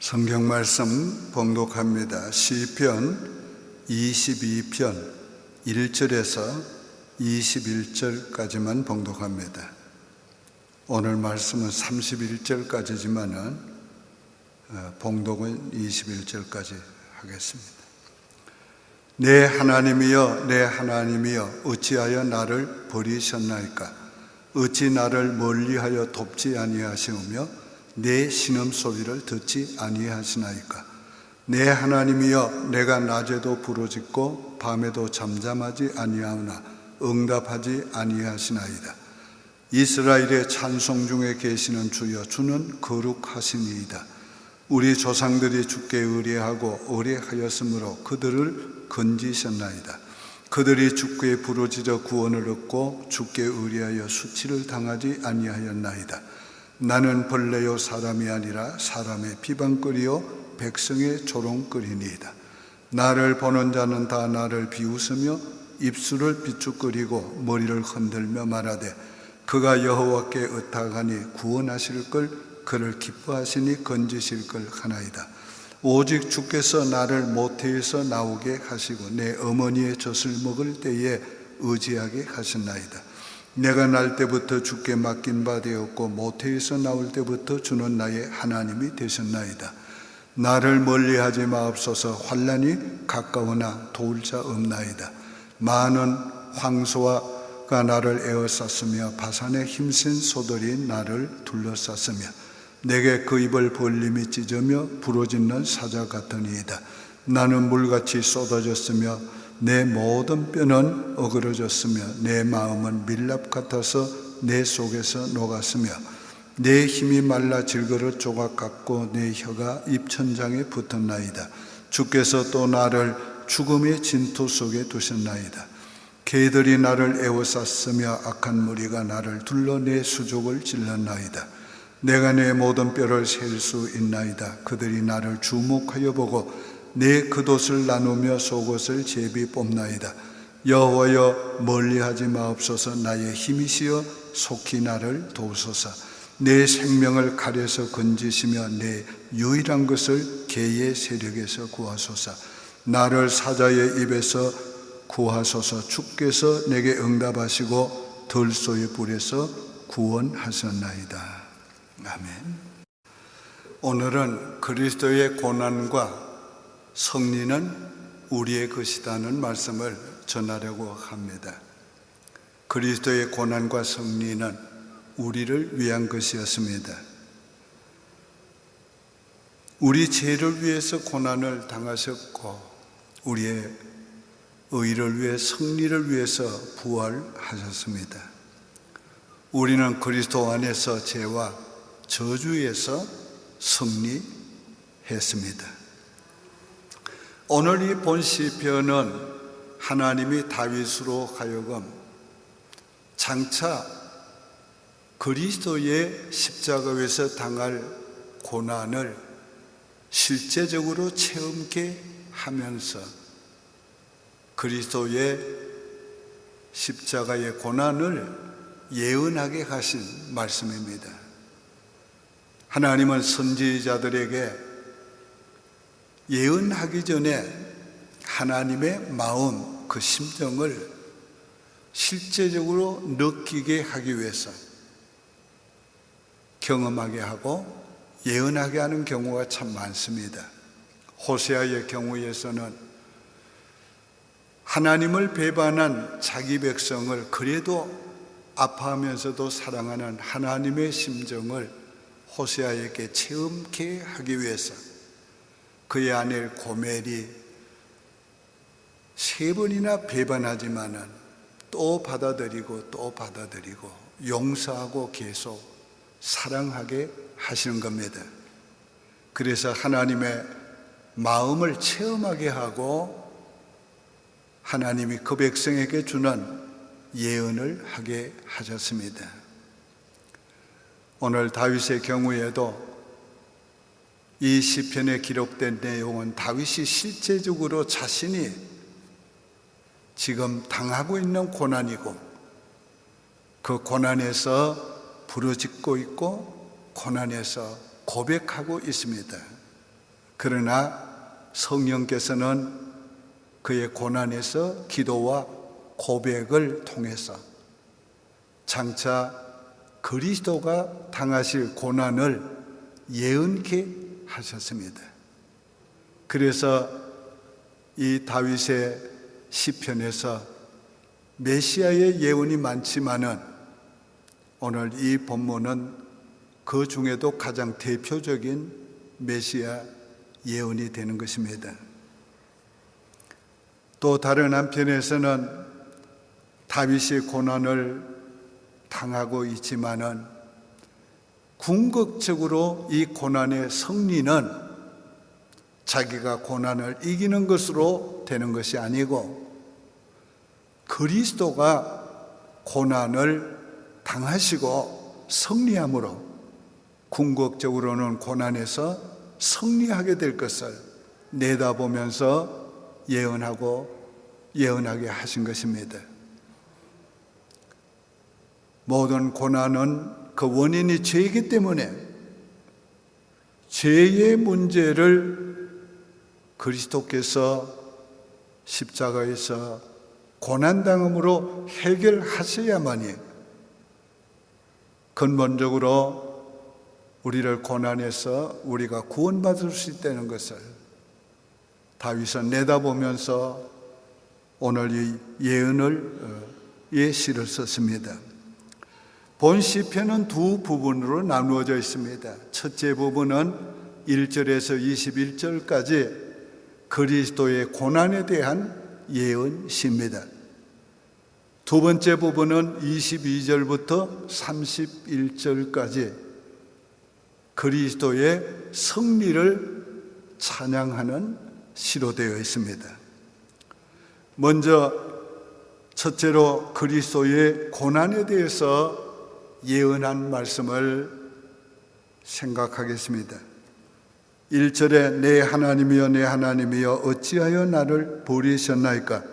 성경 말씀 봉독합니다. 시편 22편 1절에서 21절까지만 봉독합니다. 오늘 말씀은 31절까지지만은 봉독은 21절까지 하겠습니다. 내 하나님이여, 내 하나님이여, 어찌하여 나를 버리셨나이까? 어찌 나를 멀리하여 돕지 아니하시오며 내 신음소리를 듣지 아니하시나이까? 내 하나님이여, 내가 낮에도 부르짖고 밤에도 잠잠하지 아니하오나 응답하지 아니하시나이다. 이스라엘의 찬송 중에 계시는 주여, 주는 거룩하시니이다. 우리 조상들이 주께 의뢰하고 의뢰하였으므로 그들을 건지셨나이다. 그들이 주께 부르짖어 구원을 얻고 주께 의뢰하여 수치를 당하지 아니하였나이다. 나는 벌레요 사람이 아니라 사람의 비방거리요 백성의 조롱거리니이다. 나를 보는 자는 다 나를 비웃으며 입술을 비축거리고 머리를 흔들며 말하되 그가 여호와께 의탁하니 구원하실 걸, 그를 기뻐하시니 건지실 걸 하나이다. 오직 주께서 나를 모태에서 나오게 하시고 내 어머니의 젖을 먹을 때에 의지하게 하셨나이다. 내가 날 때부터 주께 맡긴 바 되었고 모태에서 나올 때부터 주는 나의 하나님이 되셨나이다. 나를 멀리하지 마옵소서. 환난이 가까우나 도울 자 없나이다. 많은 황소가 나를 에워쌌으며 바산의 힘센 소들이 나를 둘러쌌으며 내게 그 입을 벌림이 찢으며 부러지는 사자 같으니이다. 나는 물같이 쏟아졌으며 내 모든 뼈는 어그러졌으며 내 마음은 밀랍 같아서 내 속에서 녹았으며 내 힘이 말라 질그릇 조각 같고 내 혀가 입천장에 붙었나이다. 주께서 또 나를 죽음의 진토 속에 두셨나이다. 개들이 나를 에워쌌으며 악한 무리가 나를 둘러 내 수족을 찔렀나이다. 내가 내 모든 뼈를 셀 수 있나이다. 그들이 나를 주목하여 보고 내 겉옷을 나누며 속옷을 제비 뽑나이다. 여호와여, 멀리하지 마옵소서. 나의 힘이시여 속히 나를 도우소서. 내 생명을 칼에서 건지시며 내 유일한 것을 개의 세력에서 구하소서. 나를 사자의 입에서 구하소서. 주께서 내게 응답하시고 들소의 불에서 구원하셨나이다. 아멘. 오늘은 그리스도의 고난과 승리는 우리의 것이라는 말씀을 전하려고 합니다. 그리스도의 고난과 승리는 우리를 위한 것이었습니다. 우리 죄를 위해서 고난을 당하셨고 우리의 의를 위해 승리를 위해서 부활하셨습니다. 우리는 그리스도 안에서 죄와 저주에서 승리했습니다. 오늘 이 본 시편은 하나님이 다윗으로 하여금 장차 그리스도의 십자가에서 당할 고난을 실제적으로 체험케 하면서 그리스도의 십자가의 고난을 예언하게 하신 말씀입니다. 하나님은 선지자들에게 예언하기 전에 하나님의 마음, 그 심정을 실제적으로 느끼게 하기 위해서 경험하게 하고 예언하게 하는 경우가 참 많습니다. 호세아의 경우에서는 하나님을 배반한 자기 백성을 그래도 아파하면서도 사랑하는 하나님의 심정을 호세아에게 체험케 하기 위해서 그의 아내 고멜이 3번이나 배반하지만은 또 받아들이고 또 받아들이고 용서하고 계속 사랑하게 하시는 겁니다. 그래서 하나님의 마음을 체험하게 하고 하나님이 그 백성에게 주는 예언을 하게 하셨습니다. 오늘 다윗의 경우에도 이 시편에 기록된 내용은 다윗이 실제적으로 자신이 지금 당하고 있는 고난이고 그 고난에서 부르짖고 있고 고난에서 고백하고 있습니다. 그러나 성령께서는 그의 고난에서 기도와 고백을 통해서 장차 그리스도가 당하실 고난을 예언케 하셨습니다. 그래서 이 다윗의 시편에서 메시아의 예언이 많지만은 오늘 이 본문은 그 중에도 가장 대표적인 메시아 예언이 되는 것입니다. 또 다른 한편에서는 다윗이 고난을 당하고 있지만은 궁극적으로 이 고난의 승리는 자기가 고난을 이기는 것으로 되는 것이 아니고 그리스도가 고난을 당하시고 승리함으로 궁극적으로는 고난에서 승리하게 될 것을 내다보면서 예언하게 하신 것입니다. 모든 고난은 그 원인이 죄이기 때문에 죄의 문제를 그리스도께서 십자가에서 고난당함으로 해결하셔야만이 근본적으로 우리를 고난에서 우리가 구원받을 수 있다는 것을 다윗은 내다보면서 오늘 이 예언을 시를 썼습니다. 본 시편은 두 부분으로 나누어져 있습니다. 첫째 부분은 1절에서 21절까지 그리스도의 고난에 대한 예언시입니다. 두 번째 부분은 22절부터 31절까지 그리스도의 승리를 찬양하는 시로 되어 있습니다. 먼저 첫째로 그리스도의 고난에 대해서 예언한 말씀을 생각하겠습니다. 1절에 내 하나님이여 내 하나님이여 어찌하여 나를 버리셨나이까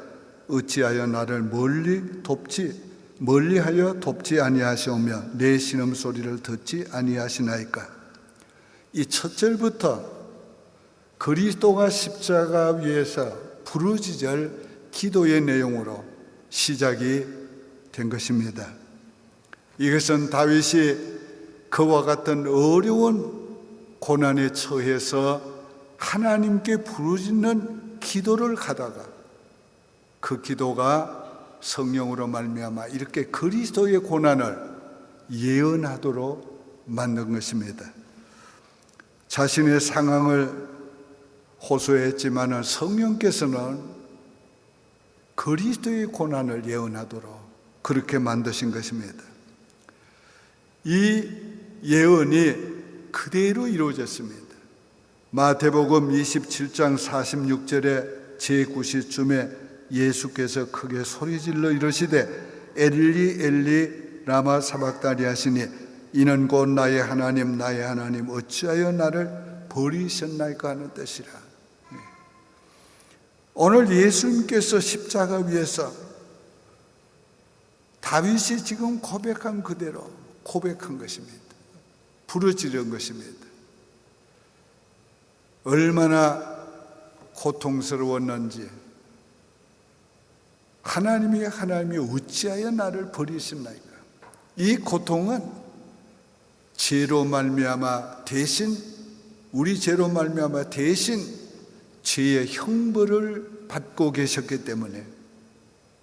어찌하여 나를 멀리하여 돕지 아니하시오며 내 신음소리를 듣지 아니하시나이까. 이 첫 절부터 그리스도가 십자가 위에서 부르짖을 기도의 내용으로 시작이 된 것입니다. 이것은 다윗이 그와 같은 어려운 고난에 처해서 하나님께 부르짖는 기도를 하다가 그 기도가 성령으로 말미암아 이렇게 그리스도의 고난을 예언하도록 만든 것입니다. 자신의 상황을 호소했지만 성령께서는 그리스도의 고난을 예언하도록 그렇게 만드신 것입니다. 이 예언이 그대로 이루어졌습니다. 마태복음 27장 46절에 제9시쯤에 예수께서 크게 소리질러 이르시되 엘리 엘리 라마 사박다니 하시니 이는 곧 나의 하나님 어찌하여 나를 버리셨나이까 하는 뜻이라. 오늘 예수님께서 십자가 위에서 다윗이 지금 고백한 그대로 고백한 것입니다. 부르짖은 것입니다. 얼마나 고통스러웠는지 하나님이 어찌하여 나를 버리셨나이까. 이 고통은 죄로 말미암아 대신 우리 죄로 말미암아 대신 죄의 형벌을 받고 계셨기 때문에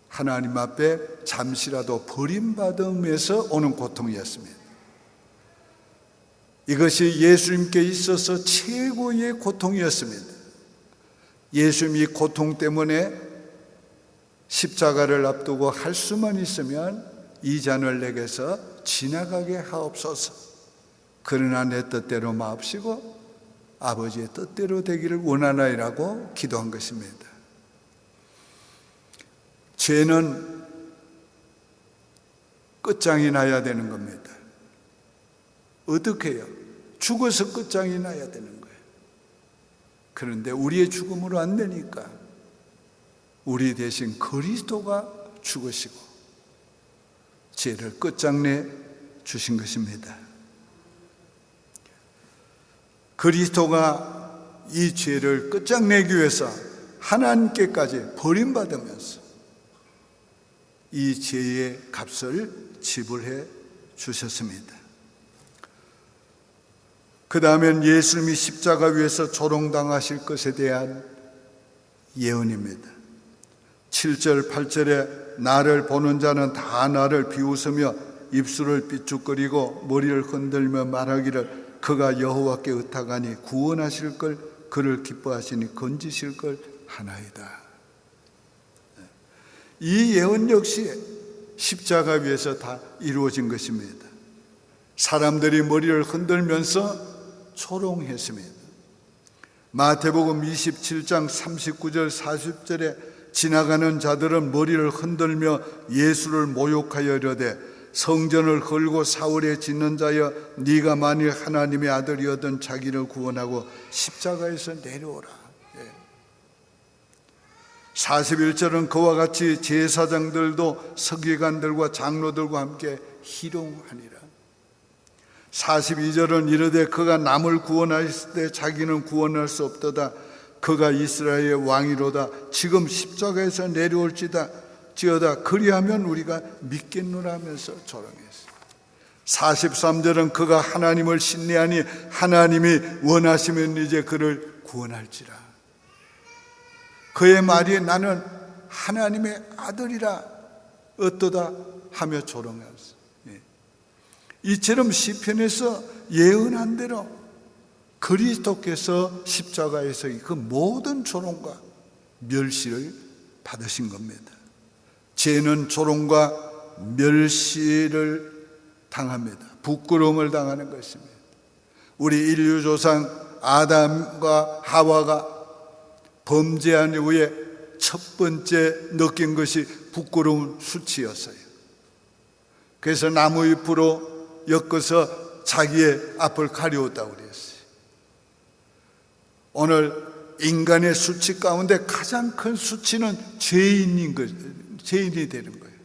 하나님 앞에 잠시라도 버림받음에서 오는 고통이었습니다. 이것이 예수님께 있어서 최고의 고통이었습니다. 예수님이 고통 때문에 십자가를 앞두고 할 수만 있으면 이 잔을 내게서 지나가게 하옵소서. 그러나 내 뜻대로 마옵시고 아버지의 뜻대로 되기를 원하나이라고 기도한 것입니다. 죄는 끝장이 나야 되는 겁니다. 어떻게 해요? 죽어서 끝장이 나야 되는 거예요. 그런데 우리의 죽음으로 안 되니까 우리 대신 그리스도가 죽으시고 죄를 끝장내 주신 것입니다. 그리스도가 이 죄를 끝장내기 위해서 하나님께까지 버림받으면서 이 죄의 값을 지불해 주셨습니다. 그 다음엔 예수님이 십자가 위에서 조롱당하실 것에 대한 예언입니다. 7절 8절에 나를 보는 자는 다 나를 비웃으며 입술을 삐죽거리고 머리를 흔들며 말하기를 그가 여호와께 의탁하니 구원하실 걸 그를 기뻐하시니 건지실 걸 하나이다. 이 예언 역시 십자가 위에서 다 이루어진 것입니다. 사람들이 머리를 흔들면서 조롱했습니다. 마태복음 27장 39절 40절에 지나가는 자들은 머리를 흔들며 예수를 모욕하여 이르되 성전을 헐고 사흘에 짓는 자여 네가 만일 하나님의 아들이었던 자기를 구원하고 십자가에서 내려오라. 41절은 그와 같이 제사장들도 서기관들과 장로들과 함께 희롱하니라. 42절은 이르되 그가 남을 구원하실 때 자기는 구원할 수 없도다. 그가 이스라엘의 왕이로다. 지금 십자가에서 내려올지다. 지어다 그리하면 우리가 믿겠노라 하면서 조롱했어요. 43절은 그가 하나님을 신뢰하니 하나님이 원하시면 이제 그를 구원할지라. 그의 말이 나는 하나님의 아들이라 어떠다 하며 조롱했어요. 이처럼 시편에서 예언한 대로 그리스도께서 십자가에서 그 모든 조롱과 멸시를 받으신 겁니다. 죄는 조롱과 멸시를 당합니다. 부끄러움을 당하는 것입니다. 우리 인류 조상 아담과 하와가 범죄한 이후에 첫 번째 느낀 것이 부끄러운 수치였어요. 그래서 나무 잎으로 엮어서 자기의 앞을 가려웠다고 그랬어요. 오늘 인간의 수치 가운데 가장 큰 수치는 죄인이 되는 거예요.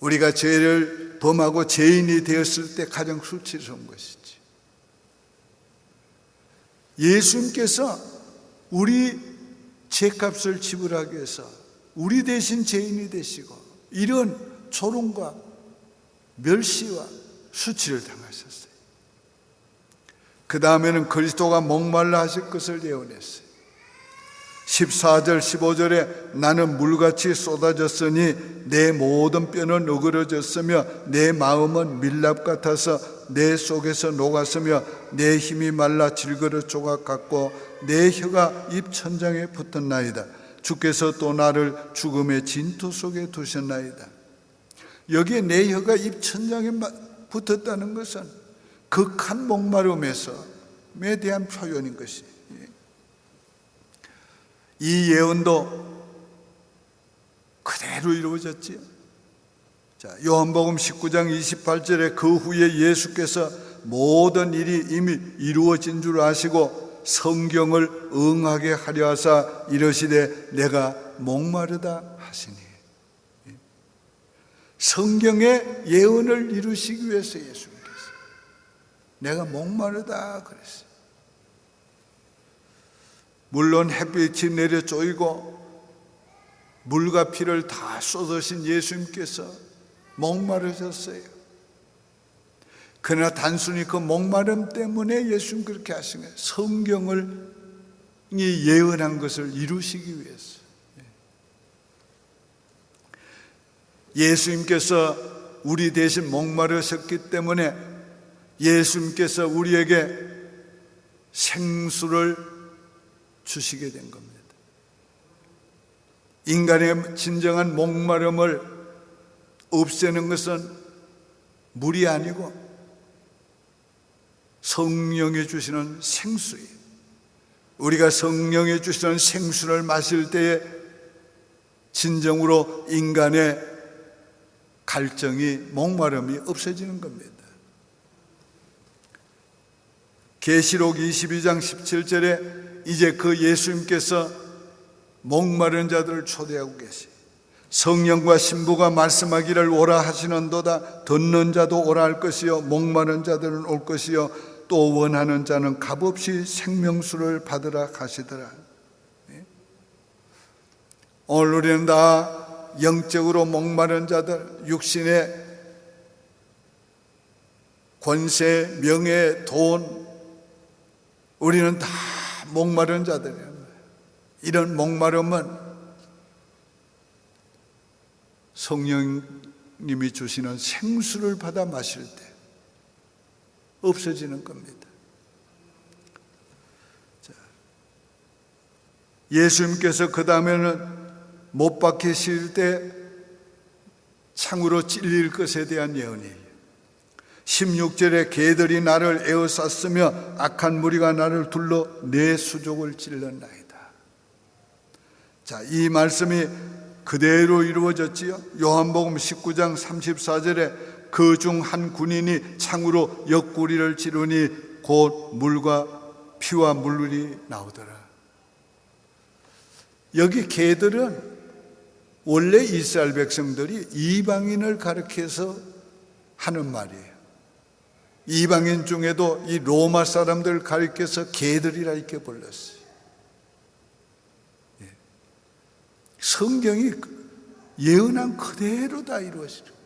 우리가 죄를 범하고 죄인이 되었을 때 가장 수치스러운 것이지. 예수님께서 우리 죄값을 지불하기 위해서 우리 대신 죄인이 되시고 이런 조롱과 멸시와 수치를 당하셨어요. 그 다음에는 그리스도가 목말라 하실 것을 예언했어요. 14절 15절에 나는 물같이 쏟아졌으니 내 모든 뼈는 어그러졌으며 내 마음은 밀랍 같아서 내 속에서 녹았으며 내 힘이 말라 질그릇 조각 같고 내 혀가 입천장에 붙었나이다. 주께서 또 나를 죽음의 진토 속에 두셨나이다. 여기에 내 혀가 입천장에 붙었다는 것은 극한 목마름에 대한 표현인 것이. 이 예언도 그대로 이루어졌지요. 자, 요한복음 19장 28절에 그 후에 예수께서 모든 일이 이미 이루어진 줄 아시고 성경을 응하게 하려 하사 이르시되 내가 목마르다 하시니. 성경의 예언을 이루시기 위해서 예수님께서 내가 목마르다 그랬어요. 물론 햇빛이 내려 쪼이고 물과 피를 다 쏟으신 예수님께서 목마르셨어요. 그러나 단순히 그 목마름 때문에 예수님 그렇게 하신 거예요. 성경을 예언한 것을 이루시기 위해서. 예수님께서 우리 대신 목마르셨기 때문에 예수님께서 우리에게 생수를 주시게 된 겁니다. 인간의 진정한 목마름을 없애는 것은 물이 아니고 성령이 주시는 생수예요. 우리가 성령이 주시는 생수를 마실 때에 진정으로 인간의 갈증이 목마름이 없어지는 겁니다. 계시록 22장 17절에 이제 그 예수님께서 목마른 자들을 초대하고 계시. 성령과 신부가 말씀하기를 오라 하시는도다. 듣는 자도 오라 할 것이요 목마른 자들은 올 것이요 또 원하는 자는 값없이 생명수를 받으라 하시더라. 오늘 우리는 다 영적으로 목마른 자들, 육신의 권세, 명예, 돈, 우리는 다 목마른 자들이에요. 이런 목마름은 성령님이 주시는 생수를 받아 마실 때 없어지는 겁니다. 예수님께서 그 다음에는 못 박히실 때 창으로 찔릴 것에 대한 예언이에요. 16절에 개들이 나를 에워쌌으며 악한 무리가 나를 둘러 내 수족을 찔렀나이다. 자, 이 말씀이 그대로 이루어졌지요. 요한복음 19장 34절에 그 중 한 군인이 창으로 옆구리를 찌르니 곧 물과 피와 물이 나오더라. 여기 개들은 원래 이스라엘 백성들이 이방인을 가리켜서 하는 말이에요. 이방인 중에도 이 로마 사람들 가리켜서 개들이라 이렇게 불렀어요. 성경이 예언한 그대로 다 이루어지죠.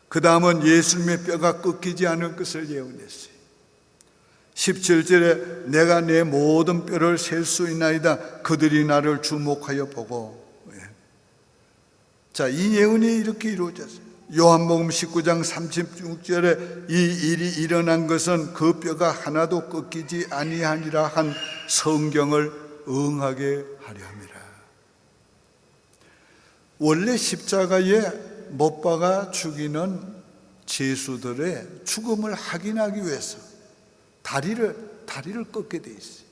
그 다음은 예수님의 뼈가 꺾이지 않을 것을 예언했어요. 17절에 내가 내 모든 뼈를 셀 수 있나이다. 그들이 나를 주목하여 보고. 자, 이 예언이 이렇게 이루어졌어요. 요한복음 19장 36절에 이 일이 일어난 것은 그 뼈가 하나도 꺾이지 아니하니라 한 성경을 응하게 하려 함이라. 원래 십자가에 못 박아 죽이는 죄수들의 죽음을 확인하기 위해서 다리를 꺾게 돼 있어요.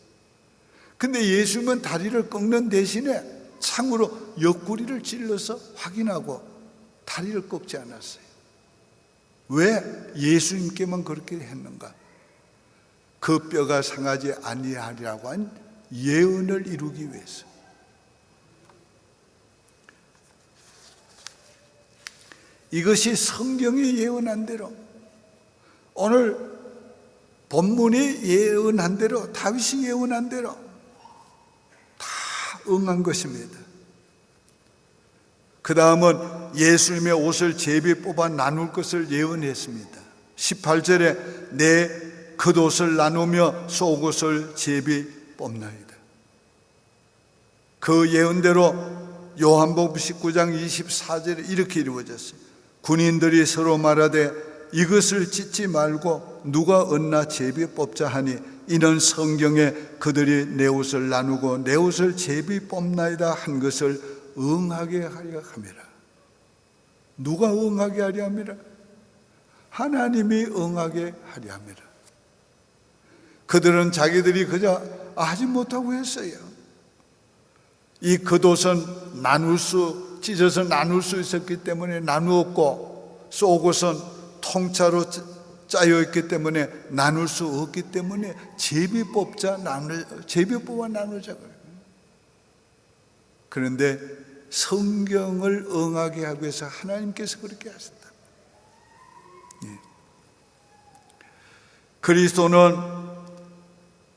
근데 예수님은 다리를 꺾는 대신에 창으로 옆구리를 찔러서 확인하고 다리를 꺾지 않았어요. 왜 예수님께만 그렇게 했는가? 그 뼈가 상하지 아니하리라고 한 예언을 이루기 위해서. 이것이 성경이 예언한 대로, 오늘 본문이 예언한 대로, 다윗이 예언한 대로 다 응한 것입니다. 그 다음은 예수님의 옷을 제비 뽑아 나눌 것을 예언했습니다. 18절에 내 겉옷을 나누며 속옷을 제비 뽑나이다. 그 예언대로 요한복음 19장 24절에 이렇게 이루어졌어요. 군인들이 서로 말하되 이것을 찢지 말고 누가 얻나 제비 뽑자 하니 이는 성경에 그들이 내 옷을 나누고 내 옷을 제비 뽑나이다 한 것을 응하게 하려 함이라. 누가 응하게 하려 함이라? 하나님이 응하게 하려 함이라. 그들은 자기들이 그저 하지 못하고 했어요. 이 겉옷은 찢어서 나눌 수 있었기 때문에 나누었고, 속옷은 통짜로 짜여 있기 때문에 나눌 수 없기 때문에 제비 뽑아 나누자. 그런데 성경을 응하게 하기 위해서 하나님께서 그렇게 하셨다. 그리스도는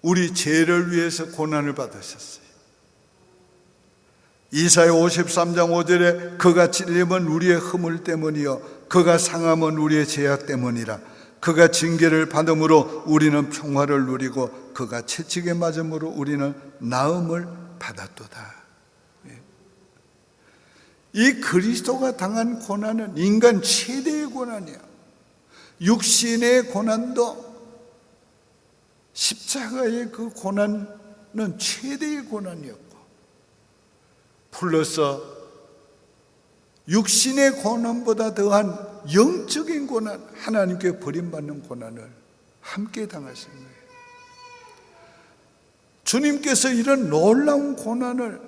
우리 죄를 위해서 고난을 받으셨어요. 이사야 53장 5절에 그가 찔림은 우리의 허물 때문이요 그가 상함은 우리의 죄악 때문이라. 그가 징계를 받음으로 우리는 평화를 누리고 그가 채찍에 맞음으로 우리는 나음을 받았도다. 이 그리스도가 당한 고난은 인간 최대의 고난이야. 육신의 고난도 십자가의 그 고난은 최대의 고난이었고, 플러스 육신의 고난보다 더한 영적인 고난, 하나님께 버림받는 고난을 함께 당하신 거예요. 주님께서 이런 놀라운 고난을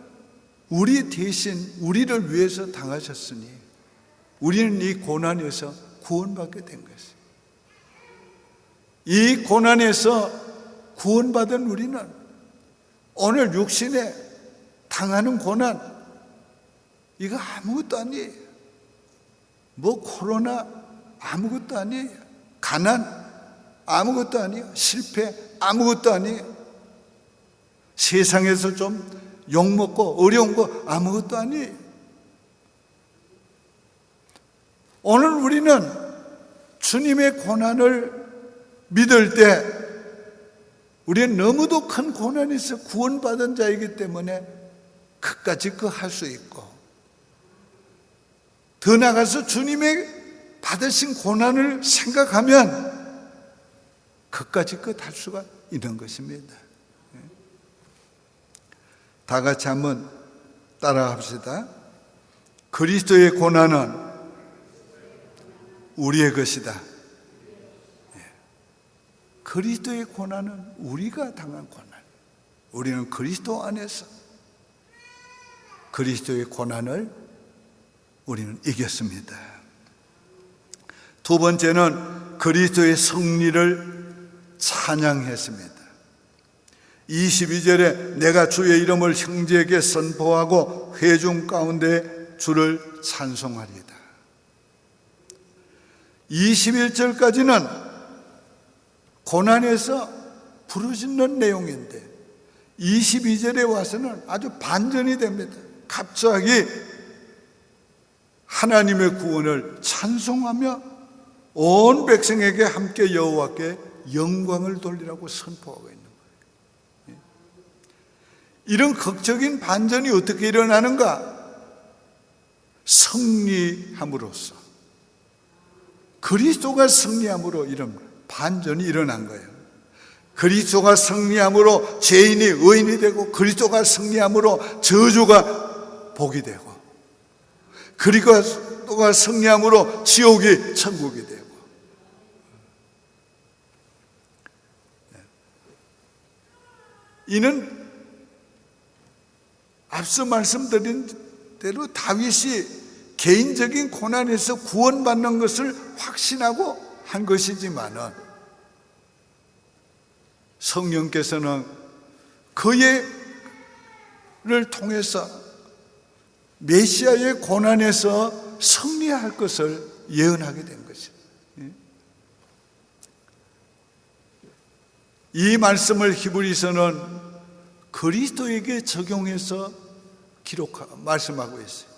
우리 대신 우리를 위해서 당하셨으니 우리는 이 고난에서 구원받게 된 것이에요. 이 고난에서 구원받은 우리는 오늘 육신에 당하는 고난, 이거 아무것도 아니에요. 뭐 코로나 아무것도 아니에요. 가난 아무것도 아니에요. 실패 아무것도 아니에요. 세상에서 좀 욕먹고 어려운 거 아무것도 아니에요. 오늘 우리는 주님의 고난을 믿을 때 우리는 너무도 큰 고난에서 구원받은 자이기 때문에 끝까지 그 할 수 있고, 더 나아가서 주님의 받으신 고난을 생각하면 끝까지 할 수가 있는 것입니다. 다 같이 한번 따라합시다. 그리스도의 고난은 우리의 것이다. 그리스도의 고난은 우리가 당한 고난. 우리는 그리스도 안에서 그리스도의 고난을 우리는 이겼습니다. 두 번째는 그리스도의 승리를 찬양했습니다. 22절에 내가 주의 이름을 형제에게 선포하고 회중 가운데 주를 찬송하리이다. 21절까지는 고난에서 부르짖는 내용인데 22절에 와서는 아주 반전이 됩니다. 갑자기 하나님의 구원을 찬송하며 온 백성에게 함께 여호와께 영광을 돌리라고 선포하고 있는 거예요. 이런 극적인 반전이 어떻게 일어나는가? 승리함으로써, 그리스도가 승리함으로 이런 반전이 일어난 거예요. 그리스도가 승리함으로 죄인이 의인이 되고, 그리스도가 승리함으로 저주가 복이 되고, 그리스도가 승리함으로 지옥이 천국이 되고. 이는 앞서 말씀드린 대로 다윗이 개인적인 고난에서 구원받는 것을 확신하고 한 것이지만은, 성령께서는 그를 통해서 메시아의 고난에서 승리할 것을 예언하게 된 것입니다. 이 말씀을 히브리서는 그리스도에게 적용해서 말씀하고 있어요.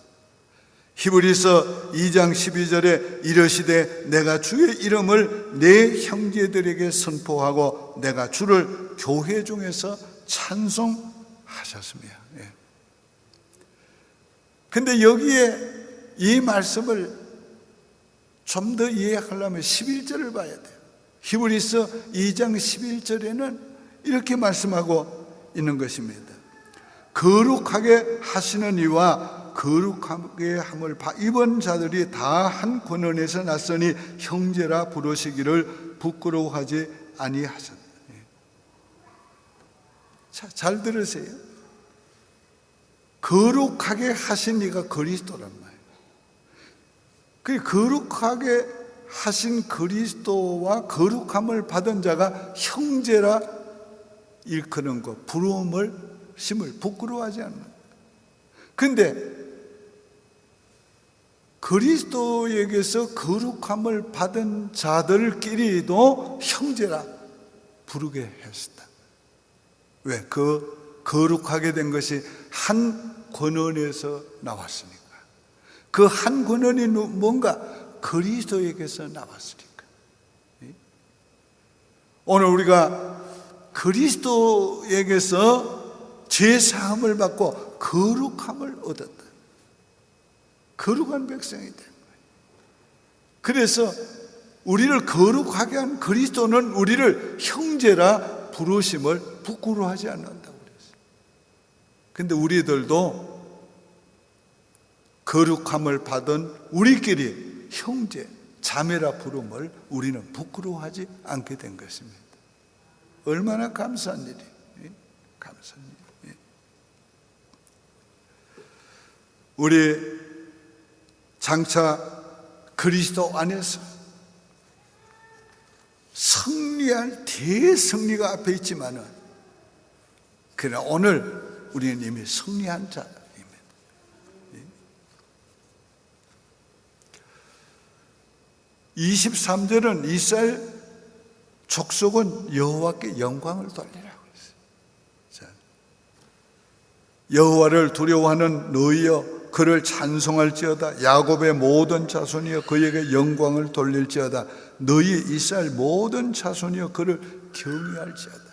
히브리서 2장 12절에 이르시되 내가 주의 이름을 내 형제들에게 선포하고 내가 주를 교회 중에서 찬송하셨으며. 근데 여기에 이 말씀을 좀 더 이해하려면 11절을 봐야 돼요. 히브리서 2장 11절에는 이렇게 말씀하고 있는 것입니다. 거룩하게 하시는 이와 거룩하게 함을 입은 자들이 다 한 권원에서 났으니 형제라 부르시기를 부끄러워하지 아니하셨다. 자, 잘 들으세요. 거룩하게 하신 이가 그리스도란 말이에요. 그 거룩하게 하신 그리스도와 거룩함을 받은 자가 형제라 일컫는 것, 부러움을 심을 부끄러워하지 않는 것. 근데 그리스도에게서 거룩함을 받은 자들끼리도 형제라 부르게 했었다. 왜? 그 거룩하게 된 것이 한 권원에서 나왔으니까. 그 한 권원이 뭔가? 그리스도에게서 나왔으니까. 오늘 우리가 그리스도에게서 죄사함을 받고 거룩함을 얻었다. 거룩한 백성이 된 거예요. 그래서 우리를 거룩하게 한 그리스도는 우리를 형제라 부르심을 부끄러워하지 않는다고 그랬어요. 근데 우리들도 거룩함을 받은 우리끼리 형제, 자매라 부름을 우리는 부끄러워하지 않게 된 것입니다. 얼마나 감사한 일이에요. 감사한 일이에요. 우리 장차 그리스도 안에서 승리할 대승리가 앞에 있지만은, 그러나 오늘 우리는 이미 승리한 자입니다. 23절은 이스라엘 족속은 여호와께 영광을 돌리라고 했어요. 여호와를 두려워하는 너희여 그를 찬송할지어다. 야곱의 모든 자손이여 그에게 영광을 돌릴지어다. 너희 이스라엘 모든 자손이여 그를 경외할지어다.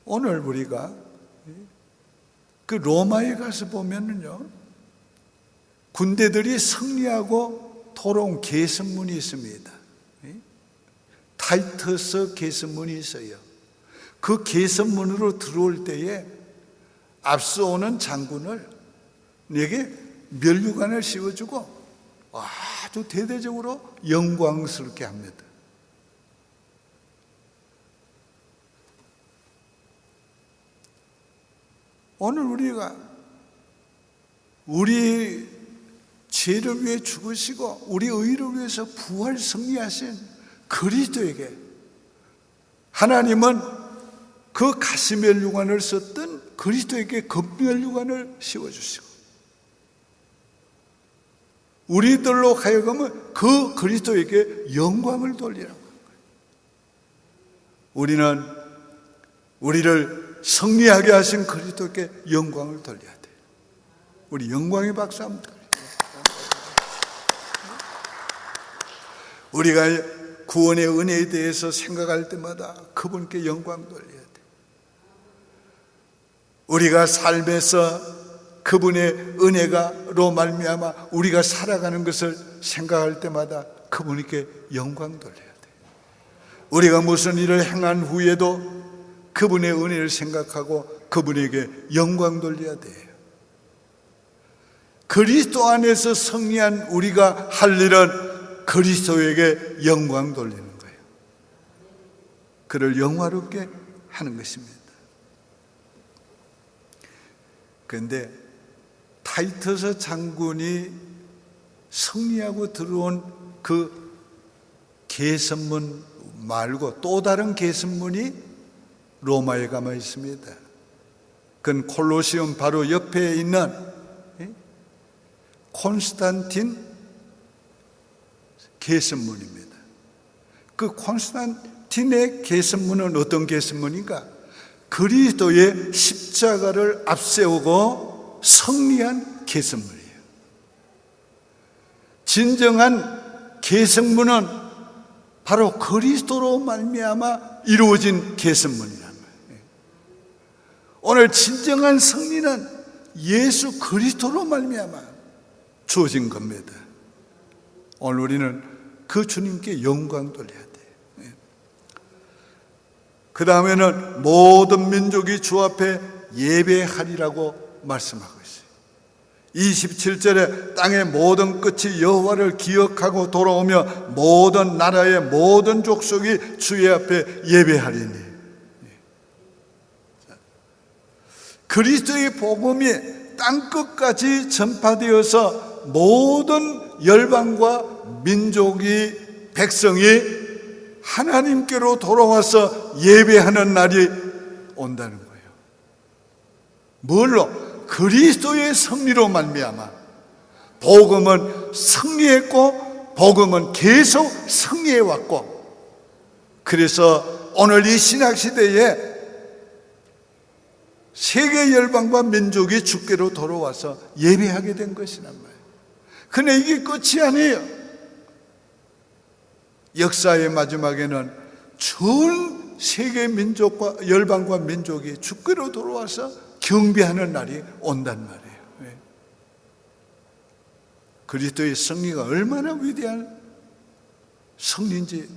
오늘 우리가 그 로마에 가서 보면은요, 군대들이 승리하고 돌아온 계승문이 있습니다. 타이터스 계승문이 있어요. 그 계승문으로 들어올 때에 앞서오는 장군을 내게 면류관을 씌워주고 아주 대대적으로 영광스럽게 합니다. 오늘 우리가 우리 죄를 위해 죽으시고 우리 의를 위해서 부활 승리하신 그리스도에게 하나님은 그 가시면류관을 썼던 그리스도에게 금면류관을 씌워주시고 우리들로 하여금은 그 그리스도에게 영광을 돌리라고 한 거예요. 우리는 우리를 승리하게 하신 그리스도께 영광을 돌려야 돼요. 우리 영광의 박수 한번 드려요. 우리가 구원의 은혜에 대해서 생각할 때마다 그분께 영광 돌려야 돼요. 우리가 삶에서 그분의 은혜가로 말미암아 우리가 살아가는 것을 생각할 때마다 그분께 영광 돌려야 돼요. 우리가 무슨 일을 행한 후에도 그분의 은혜를 생각하고 그분에게 영광 돌려야 돼요. 그리스도 안에서 승리한 우리가 할 일은 그리스도에게 영광 돌리는 거예요. 그를 영화롭게 하는 것입니다. 그런데 타이터스 장군이 승리하고 들어온 그 계승문 말고 또 다른 계승문이 로마에 가만 있습니다. 그건 콜로시움 바로 옆에 있는 콘스탄틴 계승문입니다. 그 콘스탄틴의 계승문은 어떤 계승문인가? 그리스도의 십자가를 앞세우고 승리한 계승문이에요. 진정한 계승문은 바로 그리스도로 말미암아 이루어진 계승문이라는 거예요. 오늘 진정한 승리는 예수 그리스도로 말미암아 주어진 겁니다. 오늘 우리는 그 주님께 영광 돌려야 돼요. 그 다음에는 모든 민족이 주 앞에 예배하리라고 말씀하고 있어요. 27절에 땅의 모든 끝이 여호와를 기억하고 돌아오며 모든 나라의 모든 족속이 주의 앞에 예배하리니. 그리스도의 복음이 땅끝까지 전파되어서 모든 열방과 민족이 백성이 하나님께로 돌아와서 예배하는 날이 온다는 거예요. 뭘로? 그리스도의 승리로 말미암아. 복음은 승리했고 복음은 계속 승리해 왔고, 그래서 오늘 이 신학시대에 세계 열방과 민족이 주께로 돌아와서 예배하게 된 것이란 말이에요. 그런데 이게 끝이 아니에요. 역사의 마지막에는 전 세계 민족과 열방과 민족이 주께로 돌아와서 경배하는 날이 온단 말이에요. 그리스도의 승리가 얼마나 위대한 승리인지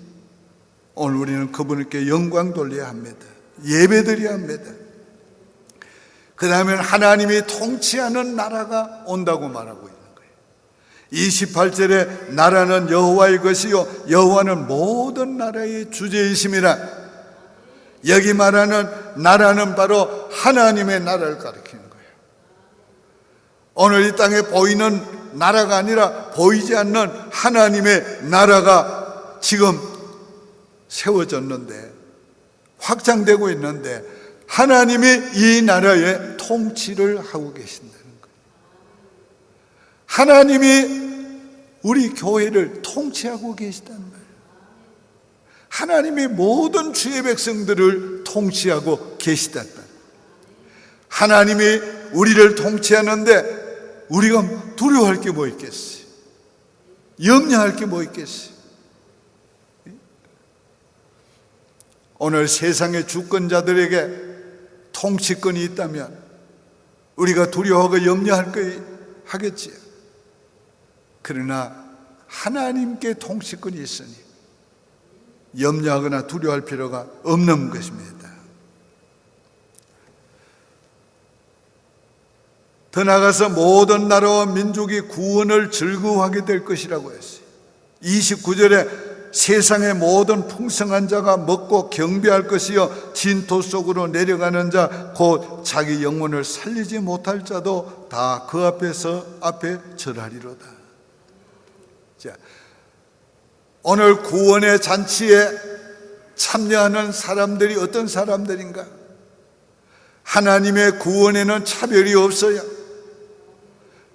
오늘 우리는 그분께 영광 돌려야 합니다. 예배드려야 합니다. 그 다음에 하나님이 통치하는 나라가 온다고 말하고 있는 거예요. 28절에 나라는 여호와의 것이요 여호와는 모든 나라의 주제이심이라. 여기 말하는 나라는 바로 하나님의 나라를 가리키는 거예요. 오늘 이 땅에 보이는 나라가 아니라 보이지 않는 하나님의 나라가 지금 세워졌는데, 확장되고 있는데, 하나님이 이 나라에 통치를 하고 계신다는 거예요. 하나님이 우리 교회를 통치하고 계시단 말이에요. 하나님이 모든 주의 백성들을 통치하고 계시단 말이에요. 하나님이 우리를 통치하는데 우리가 두려워할 게 뭐 있겠어요? 염려할 게 뭐 있겠어요? 오늘 세상의 주권자들에게 통치권이 있다면 우리가 두려워하고 염려할 거 하겠지요. 그러나 하나님께 통치권이 있으니 염려하거나 두려워할 필요가 없는 것입니다. 더 나아가서 모든 나라와 민족이 구원을 즐거워하게 될 것이라고 했어요. 29절에 세상의 모든 풍성한 자가 먹고 경배할 것이요 진토 속으로 내려가는 자 곧 자기 영혼을 살리지 못할 자도 다 그 앞에 절하리로다. 자, 오늘 구원의 잔치에 참여하는 사람들이 어떤 사람들인가? 하나님의 구원에는 차별이 없어요.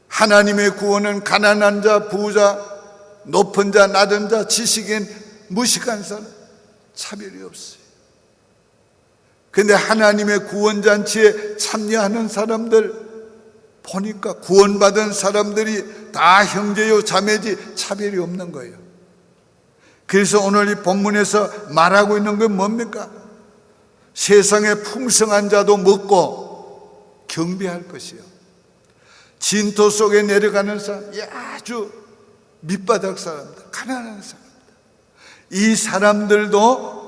하나님의 구원은 가난한 자, 부자, 높은 자, 낮은 자, 지식인, 무식한 사람 차별이 없어요. 그런데 하나님의 구원잔치에 참여하는 사람들 보니까 구원받은 사람들이 다 형제요 자매지 차별이 없는 거예요. 그래서 오늘 이 본문에서 말하고 있는 건 뭡니까? 세상의 풍성한 자도 먹고 경배할 것이요 진토 속에 내려가는 사람, 아주 밑바닥 사람들, 가난한 사람들, 이 사람들도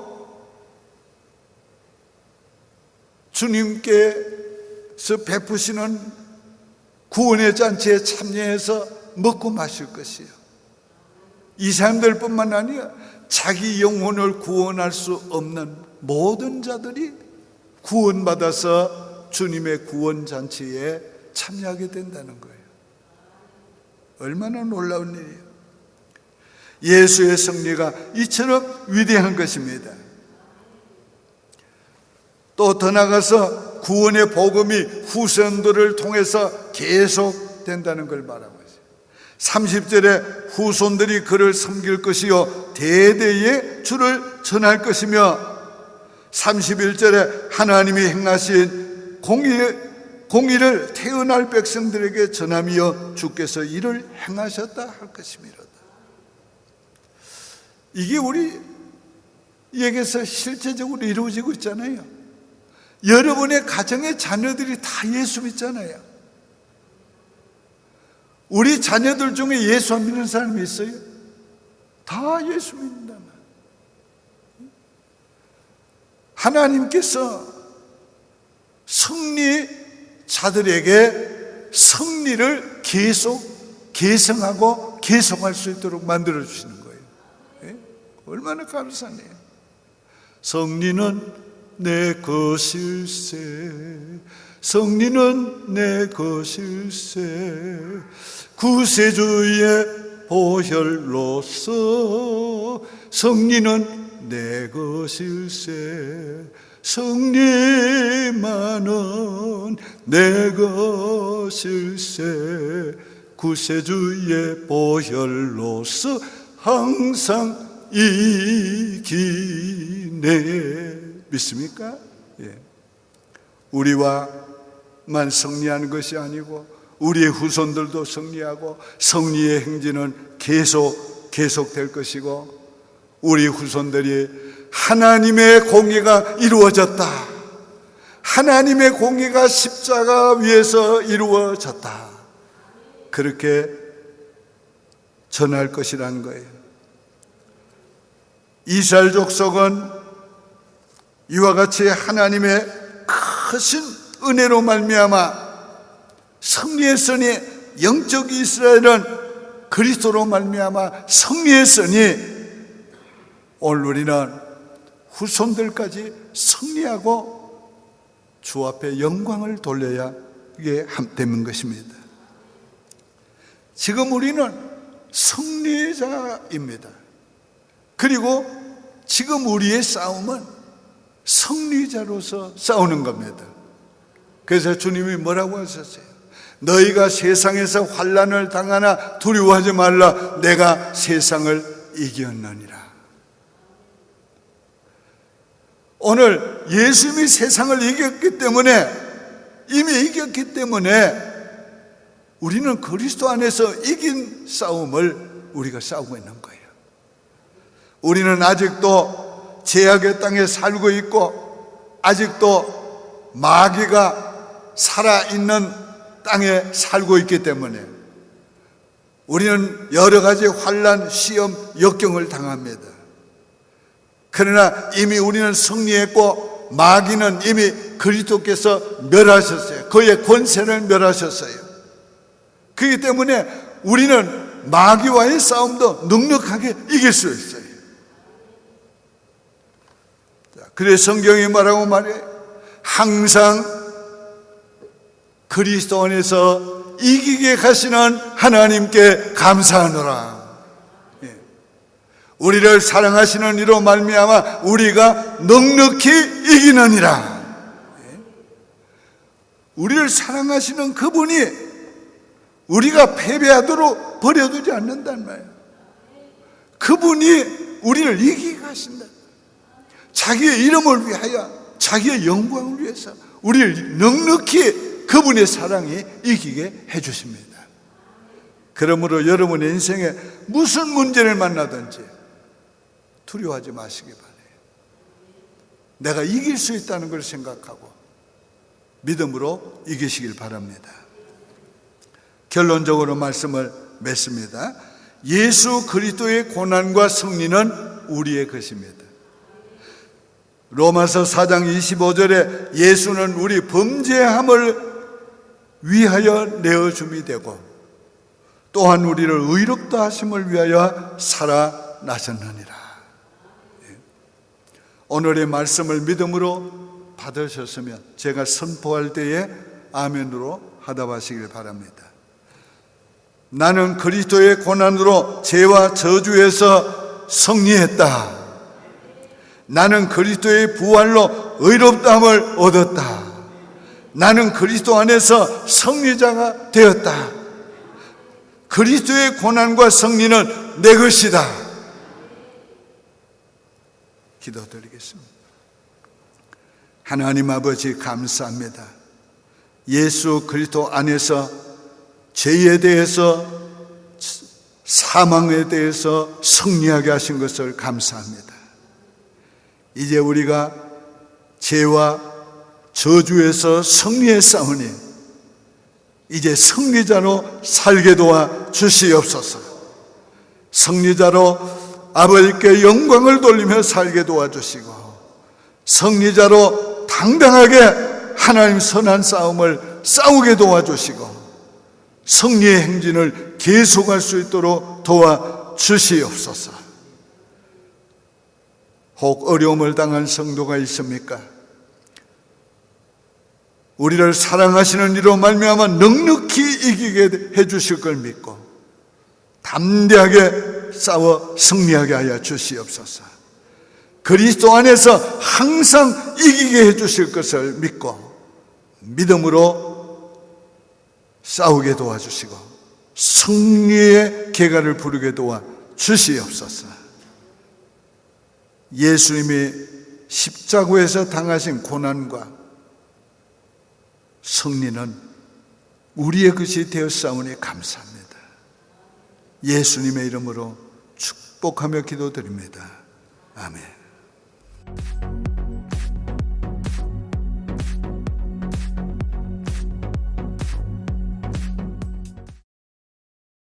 주님께서 베푸시는 구원의 잔치에 참여해서 먹고 마실 것이요 이 사람들뿐만 아니라 자기 영혼을 구원할 수 없는 모든 자들이 구원받아서 주님의 구원 잔치에 참여하게 된다는 거예요. 얼마나 놀라운 일이에요. 예수의 승리가 이처럼 위대한 것입니다. 또 더 나아가서 구원의 복음이 후손들을 통해서 계속 된다는 걸 말하고 있어요. 30절에 후손들이 그를 섬길 것이요 대대에 주를 전할 것이며 31절에 하나님이 행하신 공의를 태어날 백성들에게 전하며 주께서 이를 행하셨다 할 것이미로다. 이게 우리에게서 실제적으로 이루어지고 있잖아요. 여러분의 가정의 자녀들이 다 예수 믿잖아요. 우리 자녀들 중에 예수 안 믿는 사람이 있어요? 다 예수 믿는다. 하나님께서 승리자들에게 승리를 계속 계승하고 계속할 수 있도록 만들어주시는 거예요. 얼마나 감사해요. 승리는 내 것일세, 승리는 내 것일세, 구세주의 보혈로서 승리는 내 것일세, 승리만은 내 것일세, 구세주의 보혈로서 항상 이기네. 믿습니까? 예. 우리와만 승리하는 것이 아니고 우리의 후손들도 승리하고 승리의 행진은 계속될 것이고 우리 후손들이 하나님의 공의가 이루어졌다, 하나님의 공의가 십자가 위에서 이루어졌다, 그렇게 전할 것이라는 거예요. 이스라엘 족속은 이와 같이 하나님의 크신 은혜로 말미암아 승리했으니, 영적 이스라엘은 그리스도로 말미암아 승리했으니 오늘 우리는 후손들까지 승리하고 주 앞에 영광을 돌려야 이게 되는 것입니다. 지금 우리는 승리자입니다. 그리고 지금 우리의 싸움은 승리자로서 싸우는 겁니다. 그래서 주님이 뭐라고 하셨어요? 너희가 세상에서 환난을 당하나 두려워하지 말라. 내가 세상을 이겼느니라. 오늘 예수님이 세상을 이겼기 때문에, 이미 이겼기 때문에 우리는 그리스도 안에서 이긴 싸움을 우리가 싸우고 있는 거예요. 우리는 아직도 죄악의 땅에 살고 있고, 아직도 마귀가 살아있는 땅에 살고 있기 때문에 우리는 여러 가지 환난, 시험, 역경을 당합니다. 그러나 이미 우리는 승리했고, 마귀는 이미 그리스도께서 멸하셨어요. 그의 권세를 멸하셨어요. 그렇기 때문에 우리는 마귀와의 싸움도 넉넉하게 이길 수 있어요. 그래서 성경이 뭐라고 말해요? 항상 그리스도 안에서 이기게 하시는 하나님께 감사하노라. 우리를 사랑하시는 이로 말미암아 우리가 넉넉히 이기느니라. 우리를 사랑하시는 그분이 우리가 패배하도록 버려두지 않는단 말이에요. 그분이 우리를 이기게 하신다. 자기의 이름을 위하여, 자기의 영광을 위해서 우리를 넉넉히 그분의 사랑이 이기게 해주십니다. 그러므로 여러분의 인생에 무슨 문제를 만나든지 두려워하지 마시기 바라요. 내가 이길 수 있다는 걸 생각하고 믿음으로 이기시길 바랍니다. 결론적으로 말씀을 맺습니다. 예수 그리스도의 고난과 승리는 우리의 것입니다. 로마서 4장 25절에 예수는 우리 범죄함을 위하여 내어줌이 되고, 또한 우리를 의롭다 하심을 위하여 살아나셨느니라. 오늘의 말씀을 믿음으로 받으셨으면 제가 선포할 때에 아멘으로 하답하시길 바랍니다. 나는 그리스도의 고난으로 죄와 저주에서 승리했다. 나는 그리스도의 부활로 의롭다함을 얻었다. 나는 그리스도 안에서 승리자가 되었다. 그리스도의 고난과 승리는 내 것이다. 기도드리겠습니다. 하나님 아버지, 감사합니다. 예수 그리스도 안에서 죄에 대해서, 사망에 대해서 승리하게 하신 것을 감사합니다. 이제 우리가 죄와 저주에서 승리했사오니 이제 승리자로 살게 도와 주시옵소서. 승리자로 아버지께 영광을 돌리며 살게 도와주시고, 승리자로 당당하게 하나님 선한 싸움을 싸우게 도와주시고, 승리의 행진을 계속할 수 있도록 도와주시옵소서. 혹 어려움을 당한 성도가 있습니까? 우리를 사랑하시는 이로 말미암아 넉넉히 이기게 해주실 걸 믿고 담대하게 싸워 승리하게 하여 주시옵소서. 그리스도 안에서 항상 이기게 해주실 것을 믿고 믿음으로 싸우게 도와주시고 승리의 계가를 부르게 도와 주시옵소서. 예수님이 십자가에서 당하신 고난과 승리는 우리의 것이 되었사오니 감사합니다. 예수님의 이름으로 축복하며 기도드립니다. 아멘.